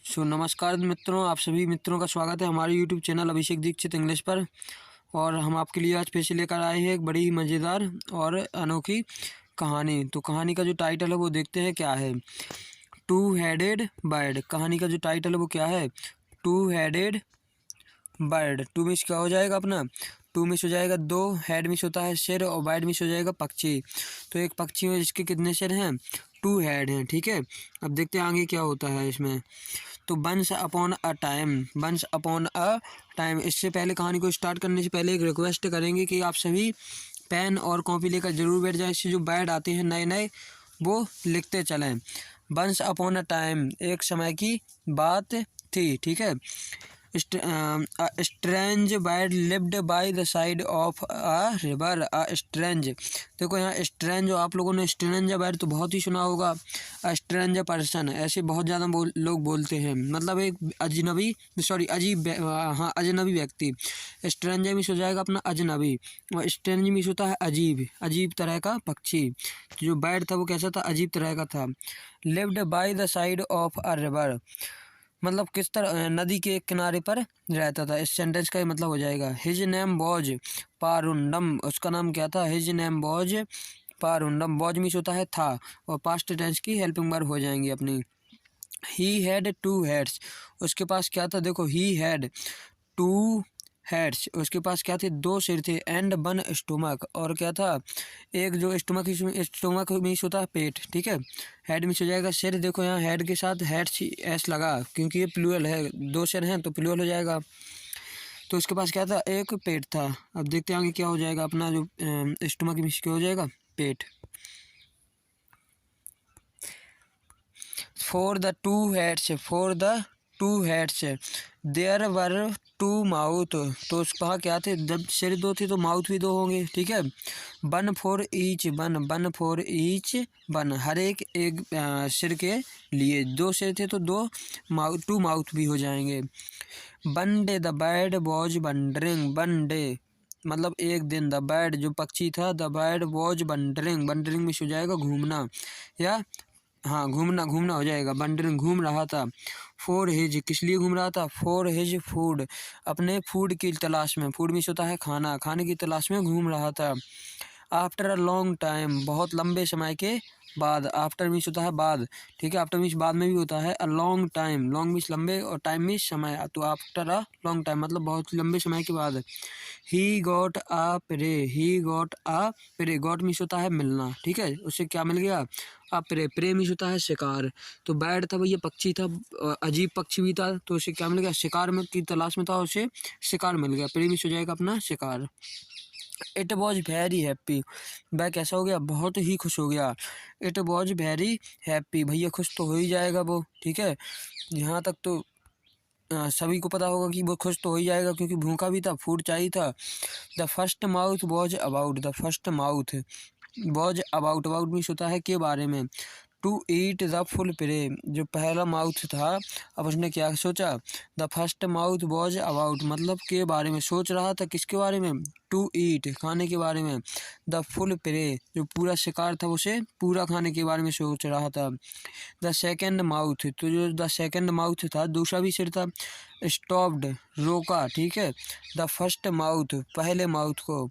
नमस्कार मित्रों, आप सभी मित्रों का स्वागत है हमारे यूट्यूब चैनल अभिषेक दीक्षित इंग्लिश पर। और हम आपके लिए आज स्पेशल लेकर आए हैं एक बड़ी ही मज़ेदार और अनोखी कहानी। तो कहानी का जो टाइटल है वो देखते हैं क्या है। Two headed bird. कहानी का जो टाइटल है वो क्या है, two headed bird. To miss क्या हो जाएगा अपना, टू मिस हो जाएगा दो, हेड मिस होता है सिर, और बर्ड मिस हो जाएगा पक्षी। तो एक पक्षी है जिसके कितने सिर हैं, टू हेड हैं। ठीक है, अब देखते हैं आगे क्या होता है इसमें। तो once upon a time, once upon a time. इससे पहले कहानी को स्टार्ट करने से पहले एक रिक्वेस्ट करेंगे कि आप सभी पेन और कॉपी लेकर जरूर बैठ जाएं। इससे जो वर्ड आते हैं नए नए वो लिखते चलें। वंस अपॉन अ टाइम, एक समय की बात थी। ठीक है, strange bird lived by the side of a river. Strange, देखो यहाँ स्ट्रेंज, आप लोगों ने स्ट्रेंज बर्ड तो बहुत ही सुना होगा। स्ट्रेंज पर्सन, ऐसे बहुत ज़्यादा लोग बोलते हैं, मतलब एक अजनबी, सॉरी अजीब, हाँ अजनबी व्यक्ति। स्ट्रेंज मिस हो जाएगा अपना अजनबी, और स्ट्रेंज मिस होता है अजीब, अजीब तरह का पक्षी। जो बर्ड था वो कैसा था, अजीब तरह का था। Lived by the side of a river, मतलब किस तरह, नदी के एक किनारे पर रहता था। इस सेंटेंस का ही मतलब हो जाएगा हिज नेम वॉज पारुंडम। उसका नाम क्या था, हिज नेम वॉज पारुंडम। वॉज मिस होता है था, और पास्ट टेंस की हेल्पिंग वर्ब हो जाएंगी अपनी। ही हैड टू हेड्स, उसके पास क्या था, देखो ही हैड टू हेड्स, उसके पास क्या थे, दो सिर थे। एंड वन स्टोमक, और क्या था, एक जो स्टोमक, स्टोमक मिस होता है पेट। ठीक है, हेड मिस हो जाएगा सिर। देखो यहाँ हेड के साथ हेड्स एस लगा, क्योंकि ये प्लूरल है, दो सिर हैं तो प्लूरल हो जाएगा। तो उसके पास क्या था, एक पेट था। अब देखते हैं आगे क्या हो जाएगा अपना, जो स्टोमक मिस क्या हो जाएगा, पेट। For the two heads, for the two heads there were two mouth. तो उस कहा क्या थे, जब सिर दो थे तो माउथ भी दो होंगे। ठीक है, one for each one, one for each one, हर एक एक सिर के लिए। दो सिर थे तो दो माउथ, टू माउथ भी हो जाएंगे। One day the bird was wondering, one day मतलब एक दिन, द बर्ड जो पक्षी था, the bird was wondering, wondering में हो जाएगा घूमना, या हाँ घूमना, घूमना हो जाएगा। वंडरिंग घूम रहा था। फॉर हिज, किस लिए घूम रहा था, फॉर हिज फूड, अपने फूड की तलाश में। फूड मिस होता है खाना, खाने की तलाश में घूम रहा था। आफ्टर अ लॉन्ग टाइम, बहुत लंबे समय के बाद। आफ्टर मिस होता है बाद। ठीक है, आफ्टर मिस बाद में भी होता है। A long time, long miss लंबे, और टाइम मिस समय, तो आफ्टर अ लॉन्ग टाइम मतलब बहुत लंबे समय के बाद। He got a prey, he got a prey, got miss होता है मिलना। ठीक है, उससे क्या मिल गया, आ प्रे, प्रे मिस होता है शिकार। तो बैड था भैया, पक्षी था, अजीब पक्षी भी था, तो उसे क्या मिल गया, शिकार में की तलाश में था, उसे शिकार मिल गया। प्रे मिस हो जाएगा अपना शिकार। इट वॉज वेरी हैप्पी, वह कैसा हो गया, बहुत ही खुश हो गया। इट वॉज वेरी हैप्पी, भैया खुश तो हो ही जाएगा वो। ठीक है, यहाँ तक तो सभी को पता होगा कि वो खुश तो हो ही जाएगा, क्योंकि भूखा भी था, फूड चाहिए था। The first mouth was about, the first mouth was about, about means होता है के बारे में। To eat the full prey, जो पहला माउथ था, अब उसने क्या सोचा, the first mouth was about मतलब के बारे में, सोच रहा था किसके बारे में, टू ईट खाने के बारे में। द फुल प्रे, जो पूरा शिकार था उसे पूरा खाने के बारे में सोच रहा था। द सेकेंड माउथ, तो जो द सेकेंड माउथ था, दूसरा भी सिर था। स्टॉप्ड, रोका। ठीक है, द फर्स्ट माउथ, पहले माउथ को।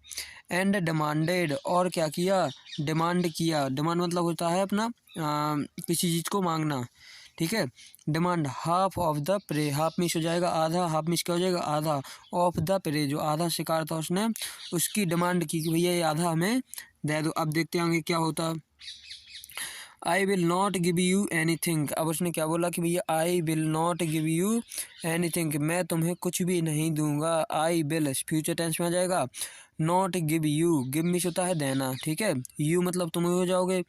एंड डिमांडेड, और क्या किया, डिमांड किया। डिमांड मतलब होता है अपना किसी चीज़ को मांगना। ठीक है, demand half of the prey, half miss हो जाएगा आधा, हाफ मिस क्या हो जाएगा आधा, ऑफ द प्रे जो आधा शिकार था उसने उसकी डिमांड की कि भैया ये आधा हमें दे दो। अब देखते हैं क्या होता। I will not give you any thing, अब उसने क्या बोला कि भैया I will not give you any thing, मैं तुम्हें कुछ भी नहीं दूंगा। आई विल फ्यूचर टेंस में आ जाएगा। Not give you, give miss होता है देना। ठीक है, यू मतलब तुम हो जाओगे।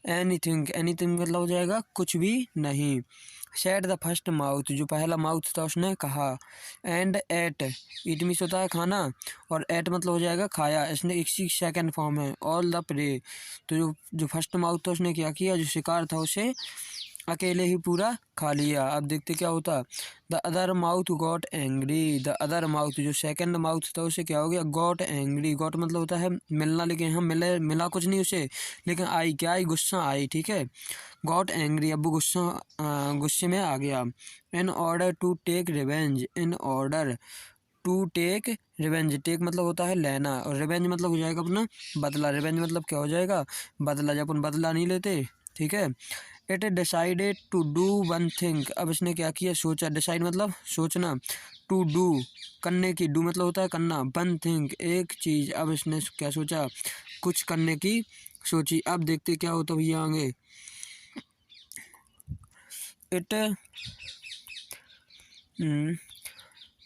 एनी थिंग, एनी थिंग मतलब हो जाएगा कुछ भी नहीं। सेड द फर्स्ट माउथ, जो पहला माउथ था उसने कहा। एंड एट, ईट मिस होता है खाना, और एट मतलब हो जाएगा खाया, इसने इसी सेकंड फॉर्म है। ऑल द प्रे, तो जो फर्स्ट माउथ था उसने क्या किया, जो शिकार था उसे अकेले ही पूरा खा लिया। अब देखते क्या होता। The other mouth got angry, the other mouth जो सेकंड माउथ था उसे क्या हो गया, गॉट एंग्री। गॉट मतलब होता है मिलना, लेकिन यहाँ मिला कुछ नहीं उसे, लेकिन आई क्या आई, गुस्सा आई, ठीक है। गॉट एंग्री, अब वो गुस्से में आ गया। In order to take revenge, in order to take revenge, take मतलब होता है लेना, और रिवेंज मतलब हो जाएगा अपना बदला। रिवेंज मतलब क्या हो जाएगा, बदला, जब अपन बदला नहीं लेते, ठीक है। It decided to do one thing, अब इसने क्या किया, सोचा। डिसाइड मतलब सोचना, टू डू करने की, डू मतलब होता है करना, वन थिंग एक चीज़। अब इसने क्या सोचा, कुछ करने की सोची। अब देखते क्या होता भैया आगे। इट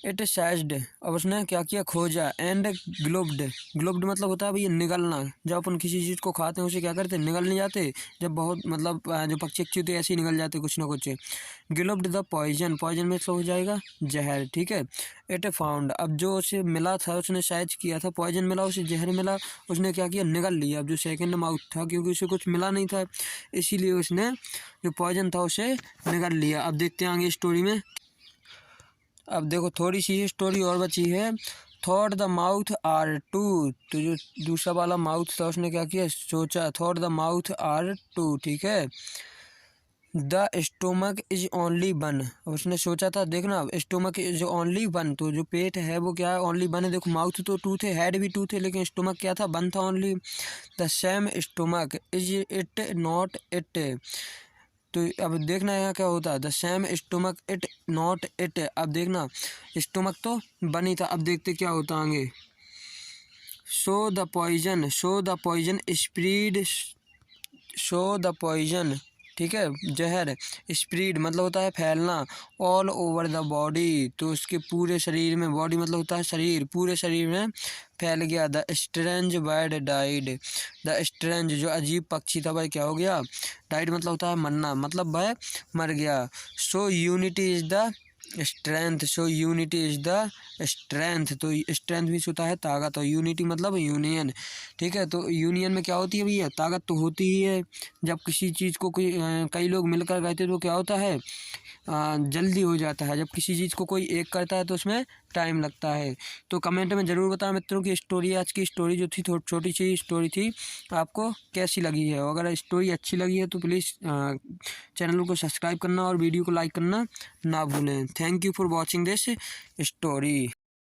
इट सैज्ड, अब उसने क्या किया, खोजा। एंड ग्लोब्ड, ग्लोब्ड मतलब होता है भैया निगलना। जब अपन किसी चीज़ को खाते हैं उसे क्या करते हैं, निगलने जाते। जब बहुत मतलब जो पक्षी होते हैं ऐसे ही निगल जाते कुछ ना कुछ। ग्लोब्ड द पॉइजन, पॉइजन में तो हो जाएगा जहर, ठीक है। इट फाउंड, अब जो उसे मिला था, उसने सैज किया था, पॉइजन मिला उसे, जहर मिला, उसने क्या किया, निगल लिया। अब जो सेकंड माउथ था, क्योंकि उसे कुछ मिला नहीं था, इसीलिए उसने जो पॉइजन था उसे निगल लिया। अब देखते हैं आगे स्टोरी में। अब देखो थोड़ी सी स्टोरी और बची है। Thought the mouth are two, तो जो दूसरा वाला माउथ था उसने क्या किया, सोचा। Thought the mouth are two, ठीक है। The stomach is only one, उसने सोचा था, देखना स्टोमक इज ओनली वन, तो जो पेट है वो क्या है, ओनली वन है। देखो माउथ तो टू थे, हेड भी टू थे, लेकिन स्टोमक क्या था, वन था only. The same stomach is it not it, तो अब देखना यहाँ क्या होता है। The same stomach it not it, अब देखना स्टोमक तो बनी था। अब देखते क्या होता आगे। So the poison, so the poison spread, so the poison, ठीक है, जहर। स्प्रीड मतलब होता है फैलना। ऑल ओवर द बॉडी, तो उसके पूरे शरीर में, बॉडी मतलब होता है शरीर, पूरे शरीर में फैल गया। The strange bird died, the strange जो अजीब पक्षी था वह क्या हो गया, डाइड मतलब होता है मरना, मतलब वह मर गया। So unity is the strength, so unity is the strength, तो स्ट्रेंथ भी होता है ताकत, और यूनिटी मतलब यूनियन, ठीक है। तो यूनियन में क्या होती है भैया, ताकत तो होती ही है। जब किसी चीज़ को कोई कई लोग मिलकर करते तो क्या होता है, जल्दी हो जाता है। जब किसी चीज़ को कोई एक करता है तो उसमें टाइम लगता है। तो कमेंट में ज़रूर बताएं मित्रों की स्टोरी, आज की स्टोरी जो थी छोटी सी स्टोरी थी, आपको कैसी लगी है। अगर स्टोरी अच्छी लगी है तो प्लीज़ चैनल को सब्सक्राइब करना और वीडियो को लाइक करना ना भूलें। Thank you for watching this story.